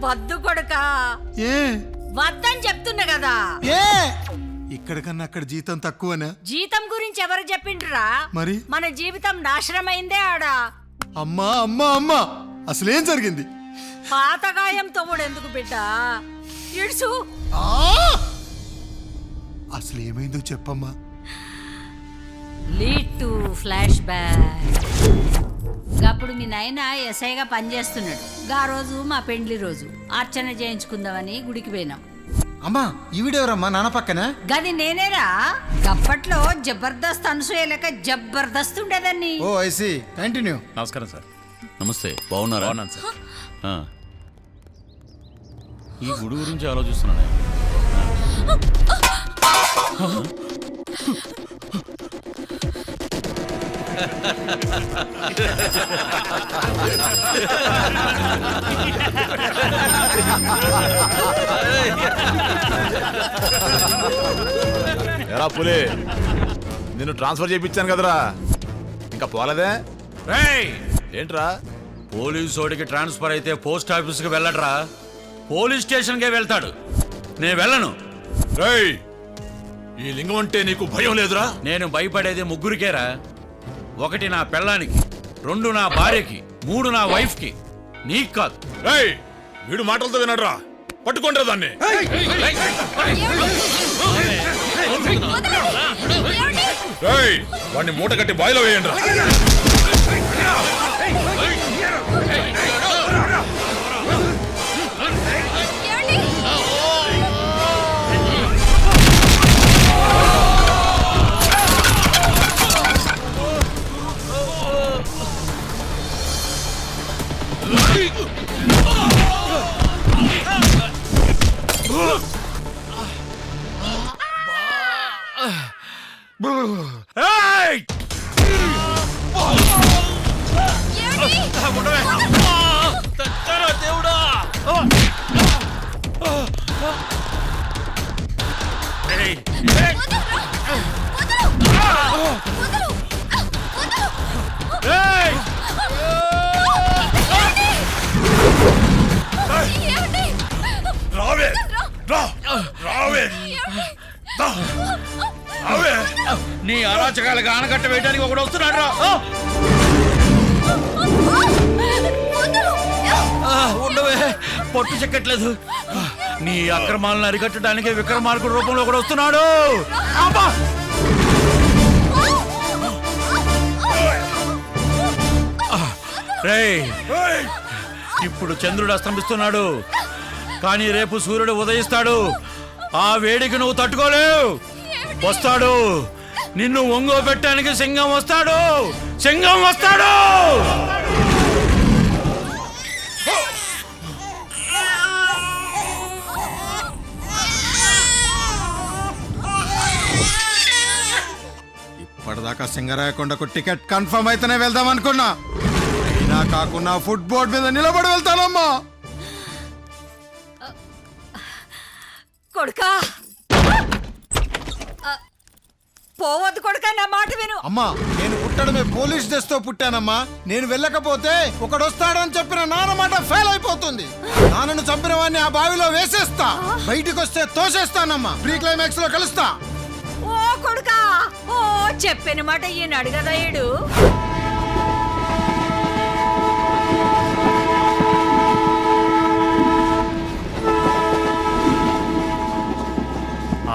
వద్దు కొడుకా, ఏ వద్దని చెప్తున్నా కదా. ఏ ఇక్కడ కన్నా అక్కడ జీతం తక్కువనా? జీతం గురించి ఎవరు చెప్పిండ్రా? మరి మన జీవితం నాశనమైందే ఆడా. అమ్మా అమ్మా అమ్మా అసలేం జరిగింది? పాతగాయం తమ్ముడు ఎందుకు బిడ్డ, ఇడుసు. అసలేమైందో చెప్పమ్మా. Lead to flash back. అప్పుడు మీ నాయన ఎస్ఐగా పనిచేస్తున్నాడు. గా రోజు మా పెండ్లి రోజు అర్చన చేయించుకుందామని గుడికి పోయినాం. అమ్మా ఈవిడెవరమ్మా నాన్న పక్కన? గది నేనేరా. గప్పట్లో జబర్దస్త్ అనసూయలేక జబర్దస్త్ ఉండేదాన్ని. ఓ ఐ సీ, కంటిన్యూ. నమస్కారం సార్. నమస్తే, బాగున్నారా? బాగున్నాను సార్. ఈ గుడి గురించి ఆలోచిస్తున్నాను. ఎరా పులి, నిన్ను ట్రాన్స్ఫర్ చేయించాను కదరా, ఇంకా పోలేదే? ఏంట్రా? పోలీసోడికి ట్రాన్స్ఫర్ అయితే పోస్ట్ ఆఫీస్కి వెళ్ళడరా, పోలీస్ స్టేషన్కే వెళ్తాడు. నేను వెళ్ళను. రేయ్, ఈ లింగం అంటే నీకు భయం లేదురా? నేను భయపడేది ముగ్గురికేరా. 1 నా పెళ్ళానికి, 2 నా భార్యకి, 3 నా వైఫ్కి, నీకు కాదు. రేయ్, వీడు మాటలతో వినడ్రా, పట్టుకుంటారా దాన్ని? రేయ్, వాడిని మూట కట్టి బాయిలో వేయండి రా. నీ అరాచకాలకు ఆనకట్ట వేయడానికి ఒకడు వస్తున్నాడు రా. ఉండవే, పొట్టు చెక్కట్లేదు. నీ అక్రమాలను అరికట్టడానికి విక్రమార్కుడు రూపంలో ఒకడు వస్తున్నాడు. రేయ్, ఇప్పుడు చంద్రుడు అస్తమిస్తున్నాడు, కానీ రేపు సూర్యుడు ఉదయిస్తాడు. ఆ వేడికి నువ్వు తట్టుకోలేవు. వస్తాడు, నిన్ను ఒంగోబెట్టడానికి సింగం వస్తాడు, సింగం వస్తాడు. ఇప్పటిదాకా సింగరాయకొండకు టికెట్ కన్ఫర్మ్ అయితేనే వెళ్దాం అనుకున్నా. అయినా కాకుండా ఫుట్ బోర్డ్ మీద నిలబడి వెళ్తానమ్మా. కొడుకా, పోవద్దు కొడుకా, నా మాట విను. అమ్మా, నేను పుట్టడమే పోలీస్ డ్రెస్ తో పుట్టానమ్మా. నేను వెళ్ళకపోతే ఒకడొస్తాడని చెప్పిన నాన్న మాట ఫెయిల్ అయిపోతుంది. నాన్నను చంపిన వాడిని ఆ బావిలో వేసేస్తా, బయటికి వస్తే తోసేస్తానమ్మా. ప్రీ క్లైమాక్స్ లో కలుస్తా. ఓ కొడుకా, ఓ చెప్పిన మాట ఈయన కదా ఈడు.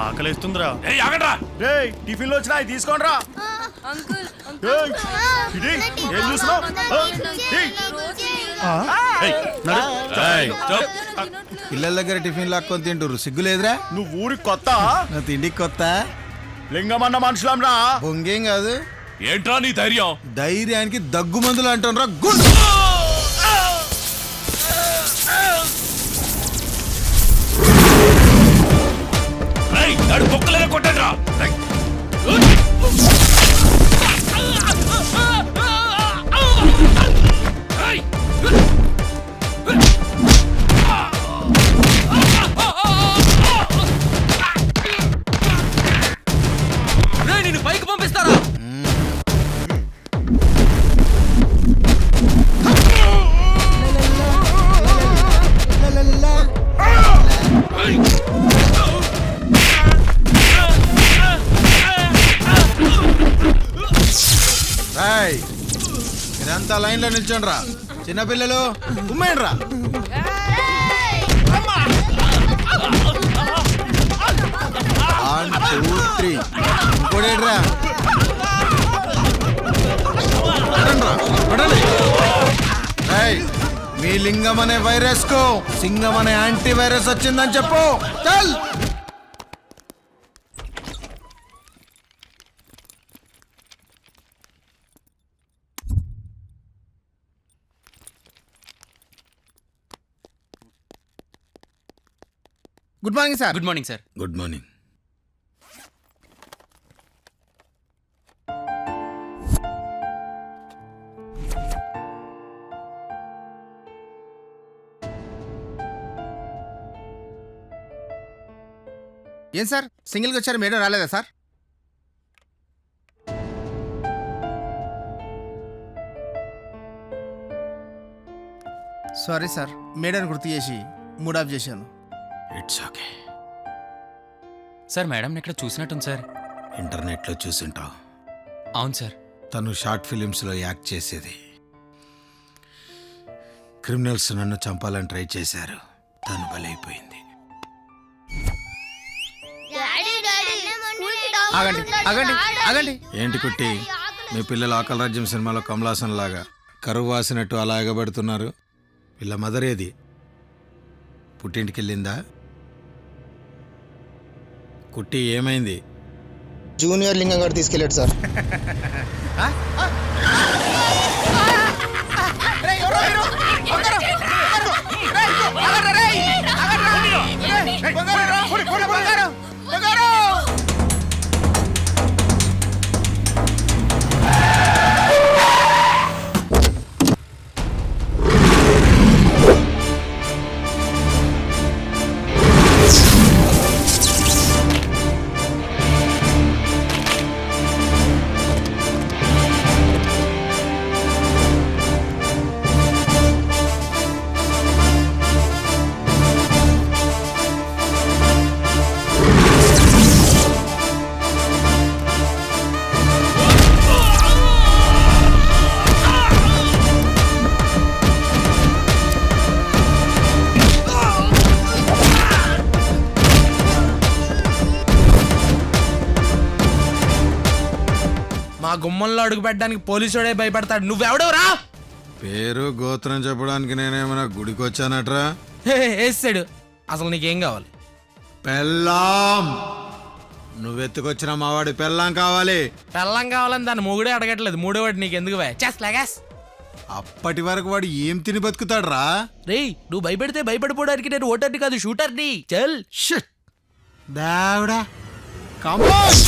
ఆకలిస్తుందిరా. రేయ్, టిఫిన్ లో వచ్చినా తీసుకోండి రా. ఏం చూస్తున్నావు? పిల్లల దగ్గర టిఫిన్ లాక్కొని తింటురు, సిగ్గులేదురా? నువ్వు ఊరికి కొత్త? నా తిండికి కొత్త. లింగమన్న మనుషులం రా. బొంగేం కాదు. ఏంట్రా నీ ధైర్యం? ధైర్యానికి దగ్గు మందులు అంటున్నారా? గుడ్. కుక్కలుగా కొట్టండిరా. నిన్ను పైకి పంపిస్తారా? లైన్ లో నిల్చోండి రా. చిన్నపిల్లలు ఉమ్మేయండి రా. 1, 2, 3 ఇంకోడేడ్రా. మీ లింగం అనే వైరస్ కు సింగం అనే యాంటీ వైరస్ వచ్చిందని చెప్పు. చల్. Good morning sir. Good morning sir. Good morning. ఏం సార్ సింగిల్గా వచ్చారు, మేడం రాలేదా సార్? సారీ సార్, మేడం గుర్తు చేసి మూడ్ ఆఫ్ చేశాను. It's okay. సార్ మేడం ఇక్కడ చూసినట్టుంది సార్. ఇంటర్నెట్లో చూసింటావు. అవును సార్. తను షార్ట్ ఫిలిమ్స్లో యాక్ట్ చేసేది. క్రిమినల్స్ నన్ను చంపాలని ట్రై చేశారు. తను బలైపోయింది. ఆగండి ఆగండి ఆగండి. ఏంటి కుట్టి, మీ పిల్లలు ఆకలి రాజ్యం సినిమాలో కమలాసన్ లాగా కరువు వాసినట్టు అలా ఎగబెడుతున్నారు? వీళ్ళ మదర్ ఏది? పుట్టింటికి వెళ్ళిందా? కుట్టి ఏమైంది? జూనియర్ లింగం గారు తీసుకెళ్ళాడు సార్. మా గుమ్మంలో అడుగు పెట్టడానికి పోలీసుడే భయపడతాడు. నువ్వెవడవురా? పేరు గోత్రం చెప్పడానికి నేనేమైనా గుడికి వచ్చానట్రా? వేసాడు. అసలు నీకేం కావాలి? పెళ్ళాం. నువ్వెత్తుకొచ్చిన మావాడి పెళ్ళాం కావాలి. పెళ్ళం కావాలని దాన్ని మొగుడే అడగట్లేదు. మూడోవాడు నీకు ఎందుకు చేస్తాగాస్? అప్పటి వరకు వాడు ఏం తిని బతుకుతాడ్రా? రేయ్, నువ్వు భయపెడితే భయపడిపోవడానికి నేను ఓటర్ని కాదు, షూటర్ని. చల్. షిట్. దావుడా కమోన్.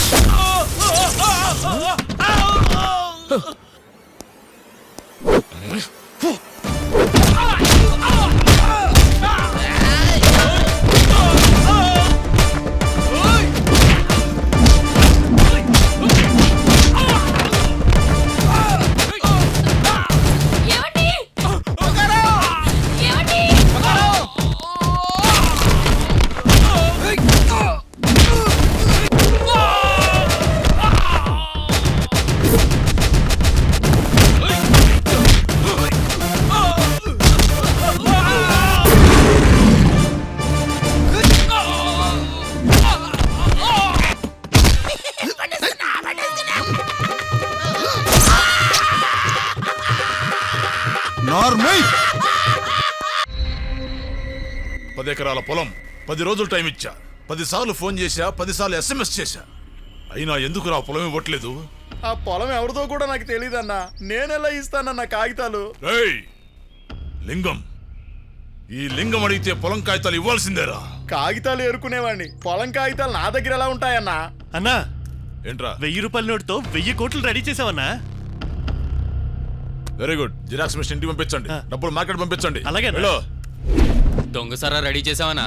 నార్మల్. 10 ఎకరాల పొలం, 10 రోజులు టైం ఇచ్చా, 10 సార్లు ఫోన్ చేశా, 10 సార్లు SMS చేశా. అయినా ఎందుకు రా పొలం ఇవ్వట్లేదు? ఆ పొలం ఎవరిదో కూడా నాకు తెలియదన్నా. నేనెలా ఇస్తానన్న కాగితాలు? రేయ్ లింగం, ఈ లింగం అడిగితే పొలం కాగితాలు ఇవ్వాల్సిందేరా. కాగితాలు ఏరుకునేవాడిని, పొలం కాగితాలు నా దగ్గర ఎలా ఉంటాయన్నా? అన్నా, ఏంట్రా? 1000 రూపాయల నోటుతో 1000 కోట్లు రెడీ చేసావన్నా. Very good. జిరాక్స్ మిషన్ ఇంటికి పంపించండి, డబ్బులు మార్కెట్ పంపించండి. అలాగే. దొంగసారా రెడీ చేసావనా?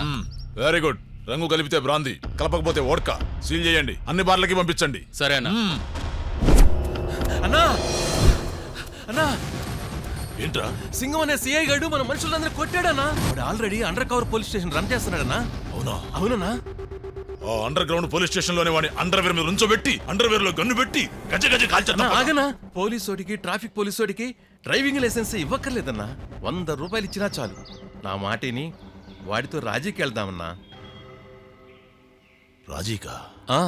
Very good. రంగు కలిపితే బ్రాంది, కలపకపోతే వోడ్కా. సీల్ చేయండి, అన్ని బార్లకి పంపించండి. సరేనా? అన్నా అన్నా, ఏంట్రా? సింగం అనే సిఐ గారు మన మనుషులందరూ కొట్టాడన్నా. వాడు already under cover police station run చేస్తున్నాడన్నా. అవునా? అవునన్నా. ఆ అండర్ గ్రౌండ్ పోలీస్ స్టేషన్ లోనే వాడిని అండర్వేర్ మీద ఉంచోబెట్టి అండర్వేర్ లో గన్ను పెట్టి గజ గజ అన్నా కాల్చేద్దాం. ఆగనా పోలీసోడికి ట్రాఫిక్ పోలీసోడికి డ్రైవింగ్ లైసెన్స్ ఇవ్వక్కర్లేదన్నా. 100 రూపాయలు ఇచ్చినా చాలు. నా మాటిని వాడితో రాజీకి వెళ్దామన్నా. రాజీకా? ఆ,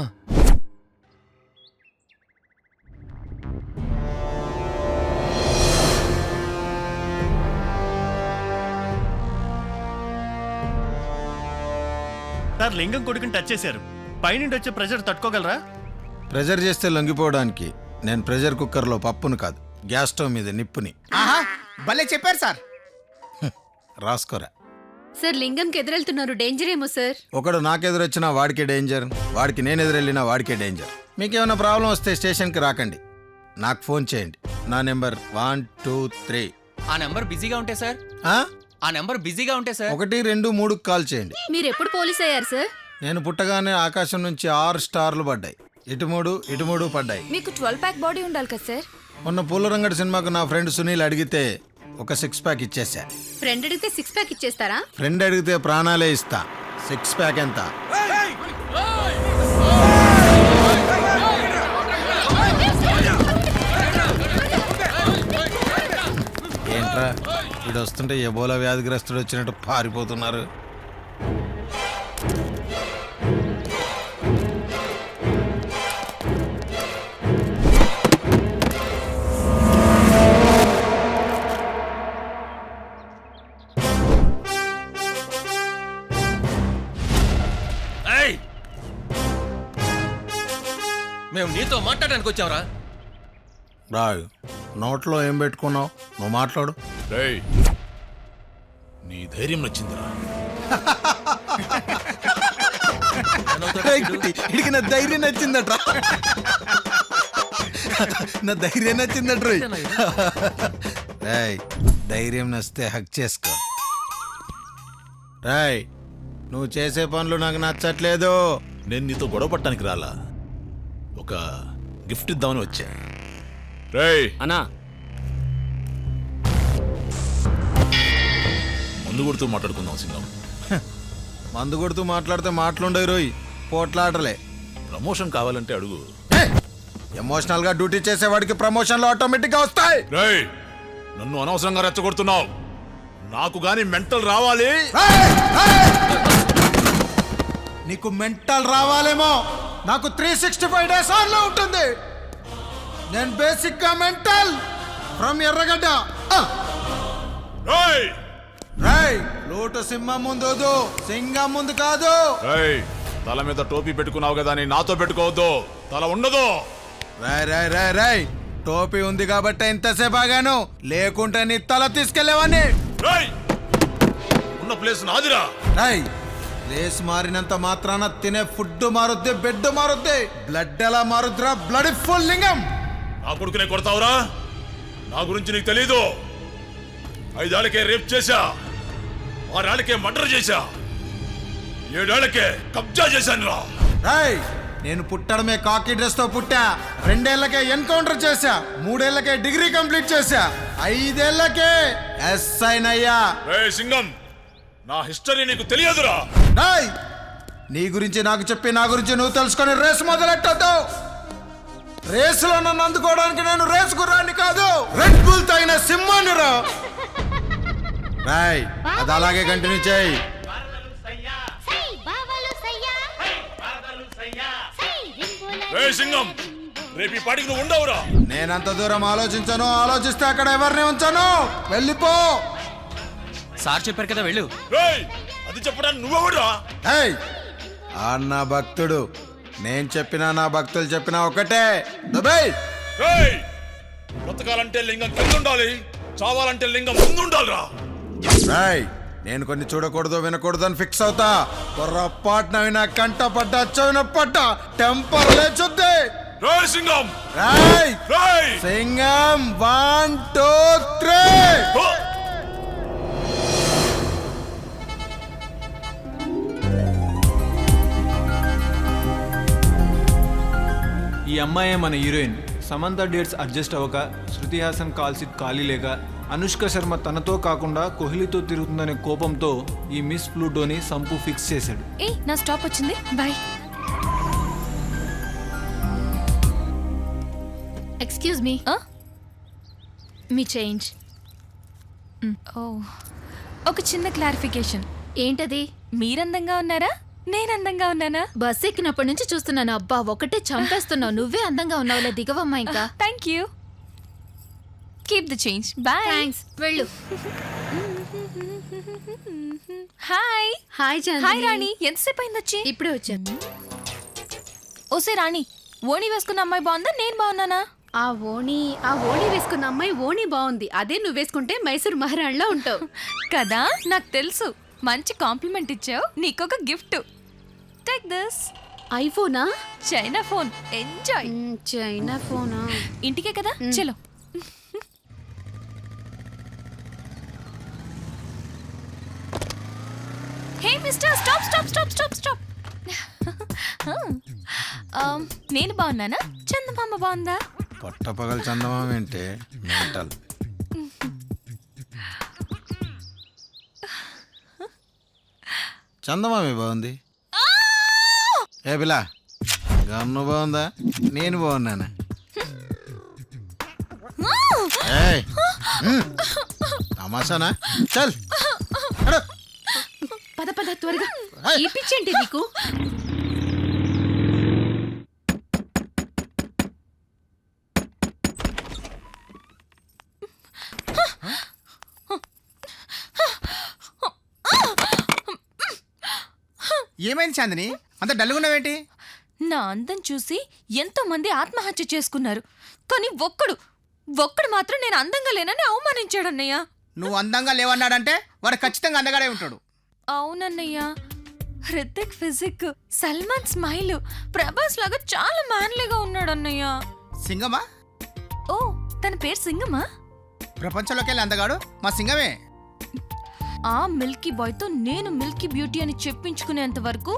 సార్ లింగం కొడుకుని టచ్ చేశారు. పైనుండి వచ్చే ప్రెషర్ తట్టుకోగలరా? ప్రెజర్ చేస్తే లొంగిపోవడానికి నేను ప్రెజర్ కుక్కర్లో పప్పును కాదు, గ్యాస్ స్టవ్ మీద నిప్పుని. భలే చెప్పారు సార్. రాసుకోరా. సార్ లింగంకి ఎదురెళ్తున్నారు, డేంజర్ ఏమో సార్. ఒకడు నాకెదురొచ్చినా వాడికే డేంజర్, వాడికి నేను ఎదురెళ్ళినా వాడికే డేంజర్. మీకేమైనా ప్రాబ్లం వస్తే స్టేషన్కి రాకండి, నాకు ఫోన్ చేయండి. నా నెంబర్ 123. ఆ నెంబర్ బిజీగా ఉంటే సార్, ఆ నెంబర్ బిజీగా ఉంటే సార్ 1, 2, 3 కాల్ చేయండి. మీరు ఎప్పుడు పోలీస్ అయ్యారు సార్? నేను పుట్టగానే ఆకాశం నుంచి 6 స్టార్లు పడ్డాయి. ఇటు మూడు పడ్డాయి. మీకు 12 ప్యాక్ బాడీ ఉండాలి కదా సార్. మొన్న పూలరంగడి సినిమాకు నా ఫ్రెండ్ సునీల్ అడిగితే ఒక 6 ప్యాక్ ఇచ్చేసా. ఫ్రెండ్ అడిగితే 6 ప్యాక్ ఇచ్చేస్తారా? ఫ్రెండ్ అడిగితే ప్రాణాలే ఇస్తా. 6 ప్యాక్ ఎంత? ఏంట్రా వీడు వస్తుంటే ఎబోలా వ్యాధిగ్రస్తుడు వచ్చినట్టు పారిపోతున్నారు. ఏయ్! మేము నీతో మాట్లాడడానికి వచ్చావరా? రాయ్, నోట్లో ఏం పెట్టుకున్నావు? నువ్వు మాట్లాడు. రేయ్, నీ ధైర్యం నచ్చిందిరా. ఇడికి నా ధైర్యం నచ్చిందట్రా. నా ధైర్యం నచ్చిందట. రాయ్, ధైర్యం నచ్చితే హక్ చేసుకో. రాయ్, నువ్వు చేసే పనులు నాకు నచ్చట్లేదు. నేను నీతో గొడవ పట్టడానికి రాలా, ఒక గిఫ్ట్ ఇద్దామని వచ్చా. రేయ్ అన్నా, ముందు కొడుతూ మాట్లాడుకుందాం సింగం. మందు కొడుతూ మాట్లాడితే మాటలుండవు రోయ్, పోట్లాటలే. ప్రమోషన్ కావాలంటే అడుగు. ఎమోషనల్ గా డ్యూటీ చేసేవాడికి ప్రమోషన్లు ఆటోమేటిక్ గా వస్తాయి. రేయ్, నన్ను అనవసరంగా రెచ్చగొడుతున్నావు. నాకు గాని మెంటల్ రావాలి. నీకు మెంటల్ రావాలేమో, నాకు 365 డేస్ ఆన్ లో ఉంటుంది. నేను బేసిక్ గా మెంటల్ ఫ్రమ్ ఎర్రగడ్డ. రేయ్, రేయ్, లోటు సింహం ముందు వద్దు, సింగం ముందు కాదు. రేయ్, తల మీద టోపీ పెట్టుకున్నావు కదా అని నాతో పెట్టుకోవద్దు, తల ఉండదు. రాయ్ రాయ్ రాయ్ రాయ్, టోపీ ఉంది కాబట్టి ఇంతసేపు ఆగాను, లేకుంటే నీ తల తీసుకెళ్లేవని. రేయ్, ఉన్న ప్లేస్ నాదిరా. రాయ్, ప్లేస్ మారినంత మాత్రాన తినే ఫుడ్ మారుద్ది, బెడ్ మారుద్ది, బ్లడ్ ఎలా మారుద్దిరా? బ్లడ్ ఫుల్ లింగం. నా కొడుకునే కొడతావురా? నా గురించి నీకు తెలీదు. 5 ఏళ్లకే రేప్ చేశా, 6 ఏళ్లకే మర్డర్ చేశా, 7 ఏళ్లకే కబ్జా చేశాను రా. రాయ్, నేను పుట్టడమే కాకి డ్రెస్ తో పుట్టా. 2 ఏళ్లకే ఎన్కౌంటర్ చేశా, 3 ఏళ్లకే డిగ్రీ కంప్లీట్ చేశా, 5 ఏళ్లకే ఎస్ఐ నయ్యా. రేయ్ సింగం, నా హిస్టరీ నీకు తెలియదురా. రాయ్, నీ గురించి నాకు చెప్పి నా గురించి నువ్వు తెలుసుకొని రేసు మొదలెట్టద్దు. రేసులో నన్ను అందుకోవడానికి నేను రేసు గుర్రాన్ని కాదు, రెడ్ బుల్ తాగిన సింహాన్ని రా. రాయ్, అది అలాగే కంటిన్యూ చేయి. రేయ్ సింగం, రేపు ఈ పాటికి నువ్వు ఉండవురా. నేనంత దూరం ఆలోచించను, ఆలోచిస్తే అక్కడ ఎవరిని ఉంచను. వెళ్ళిపో. సార్ చెప్పారు కదా వెళ్ళు. రేయ్, అది చెప్పడానికి నువ్వెవడురా? ఏయ్, ఆ నా భక్తుడు, నేను చెప్పినా నా భక్తులు చెప్పినా ఒకటే. దుబాయ్. రేయ్, బ్రతకాలంటే లింగం కింద ఉండాలి, చావాలంటే లింగం ముందు ఉండాలిరా. రాయ్, నేను కొన్ని చూడకూడదు వినకూడదు అని ఫిక్స్ అవుతా. పొరపాటున వినా కంట పడ్డా చెవిన పడ్డా టెంపర్ లేచుద్ది. రేయ్ సింగం, రాయ్, రేయ్. సింగం 1, 2, 3. హో! ఈ అమ్మాయే మన హీరోయిన్. సమంత డేట్స్ అడ్జస్ట్ అవ్వక, శృతి హాసన్ కాల్ సీట్ ఖాళీ లేక, అనుష్క శర్మ తనతో కాకుండా కోహ్లీతో తిరుగుతుందనే కోపంతో ఈ మిస్ ప్లూటోని సంపు ఫిక్స్ చేశాడు. ఏ నా స్టాప్ వచ్చింది, బాయ్. ఎక్స్క్యూజ్ మీ మీ చేంజ్. ఓ, ఒక చిన్న క్లారిఫికేషన్. ఏంటది? మీరందంగా ఉన్నారా, నేను అందంగా ఉన్నానా? బస్ ఎక్కినప్పటి నుంచి చూస్తున్నాను. అబ్బా ఒకటే చంపేస్తున్నావు. నువ్వే అందంగా ఉన్నావులే, దిగవమ్మా ఇంకా. Thank you. Keep the change. Bye. Thanks, వెళ్ళు. హాయ్. హాయ్ హాయ్ రాణి, ఎంతసేపు అయింది వచ్చి? ఇప్పుడే వచ్చాను. ఓసే రాణి, ఓణి వేసుకున్న అమ్మాయి బాగుందా, నేను బాగున్నానా? ఆ ఓణి వేసుకున్న అమ్మాయి ఓణి బాగుంది. అదే నువ్వు వేసుకుంటే మైసూర్ మహారాణిలా ఉంటావు కదా, నాకు తెలుసు. మంచి కాంప్లిమెంట్ ఇచ్చావు. నీకొక గిఫ్ట్. Take this. ఐఫోనా? China phone. ఎంజాయ్. చైనా ఫోనా? ఇంటికే కదా, చలో. Hey mister, stop stop stop stop stop. నేను బాగున్నానా, చందమామ బాగుందా? పట్టపగలు చందమామ ఏంటే మెంటల్. చందమామే బాగుంది. ఏ బిలా, గన్ను బాగుందా, నేను బాగున్నానా? ఏయ్, తమాషానా? చల్ పద పద త్వరగా. ఈ పిచ్చేంటి నీకు? ఏమైంది చాందిని, అంత డల్గున్నావేంటి? నా అందం చూసి ఎంతో మంది ఆత్మహత్య చేసుకున్నారు, కానీ ఒక్కడు మాత్రం నేను అందంగా లేనని అవమానించాడన్నయ్య. నువ్వు అందంగా లేవన్నాడంటే వాడు ఖచ్చితంగా అందగాడే ఉంటాడు. అవునన్నయ్య. హృతిక్ ఫిజిక్, సల్మాన్ స్మైల్, ప్రభాస్ లాగా చాలా మ్యాన్లీగా ఉన్నాడు అన్నయ్య. సింగమా? ఓ, తన పేరు సింగమా? ప్రపంచంలోకి వెళ్ళి అందగాడు మా సింగమే. ఆ మిల్కీ బాయ్ తో నేను మిల్కీ బ్యూటీ అని చెప్పించుకునేంత వరకు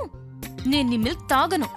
నేను నీ మిల్క్ తాగను.